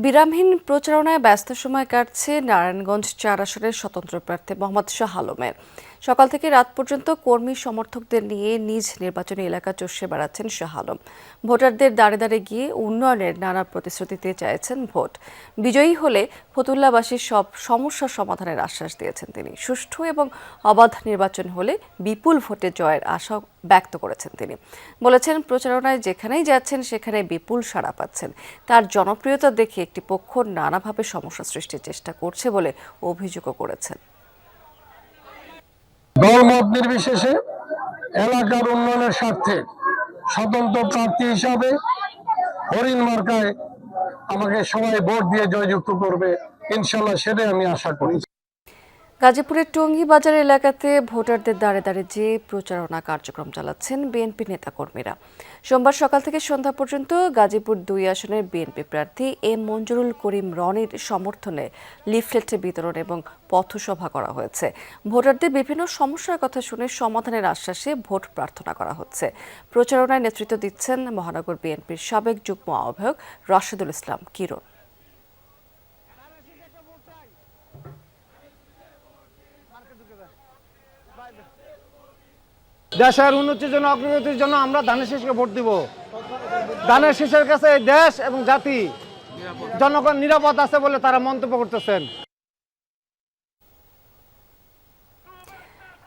বিরামহীন প্রচারণায় ব্যস্ত সময় কাটছে নারায়ণগঞ্জ ৪ আসনের স্বতন্ত্র প্রার্থী মোহাম্মদ শাহ আলমের। সকাল থেকে রাত পর্যন্ত কর্মী সমর্থকদের নিয়ে নিজ নির্বাচনী এলাকা চষে বেড়াচ্ছেন শাহ আলম। ভোটারদের দাঁড়ে দাঁড়ে গিয়ে উন্নয়নের নানা প্রতিশ্রুতিতে চাইছেন ভোট। বিজয়ী হলে ফতুল্লাবাসীর সব সমস্যার সমাধানের আশ্বাস দিয়েছেন তিনি। সুষ্ঠু এবং অবাধ নির্বাচন হলে বিপুল ভোটে জয়ের আশা ব্যক্ত করেছেন তিনি। বলেছেন, প্রচারণায় যেখানেই যাচ্ছেন সেখানে বিপুল সাড়া পাচ্ছেন। তার জনপ্রিয়তা দেখে একটি পক্ষ নানাভাবে সমস্যা সৃষ্টির চেষ্টা করছে বলে অভিযোগও করেছেন। দলমত নির্বিশেষে এলাকার উন্নয়নের স্বার্থে স্বতন্ত্র প্রার্থী হিসাবে হরিণ মার্কায় আমাকে সবাই ভোট দিয়ে জয়যুক্ত করবে, ইনশাল্লাহ সেটাই আমি আশা করি। গাজীপুরের টঙ্গী বাজার এলাকাতে ভোটারদের দাঁড়ে দাঁড়িয়ে যে প্রচারণা কার্যক্রম চালাচ্ছেন বিএনপি নেতাকর্মীরা। সোমবার সকাল থেকে সন্ধ্যা পর্যন্ত গাজীপুর ২ আসনের বিএনপি প্রার্থী এম মঞ্জুরুল করিম রনির সমর্থনে লিফলেট বিতরণ এবং পথসভা করা হয়েছে। ভোটারদের বিভিন্ন সমস্যার কথা শুনে সমাধানের আশ্বাসে ভোট প্রার্থনা করা হচ্ছে। প্রচারণায় নেতৃত্ব দিচ্ছেন মহানগর বিএনপির সাবেক যুগ্ম আহ্বায়ক রাশেদুল ইসলাম কিরণ। দেশের উন্নতির জন্য, অগ্রগতির জন্য আমরা ধানের শীষকে ভোট দিব। ধানের শীষের কাছে দেশ এবং জাতি জনগণ নিরাপদ আছে বলে তারা মন্তব্য করতেছেন।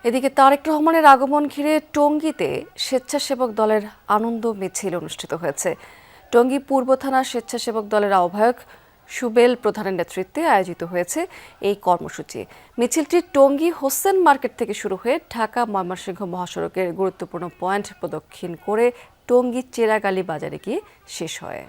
এদিকে তারেক রহমানের আগমন ঘিরে টঙ্গীতে স্বেচ্ছাসেবক দলের আনন্দ মিছিল অনুষ্ঠিত হয়েছে। টঙ্গী পূর্ব থানার স্বেচ্ছাসেবক দলের আহ্বায়ক সুবেল প্রধানের নেতৃত্বে আয়োজিত হয়েছে এই কর্মসূচি। মিছিলটি টঙ্গী হোসেন মার্কেট থেকে শুরু হয়ে ঢাকা ময়মনসিংহ মহাসড়কের গুরুত্বপূর্ণ পয়েন্ট প্রদক্ষিণ করে টঙ্গী চেরাগালী বাজারে গিয়ে শেষ হয়।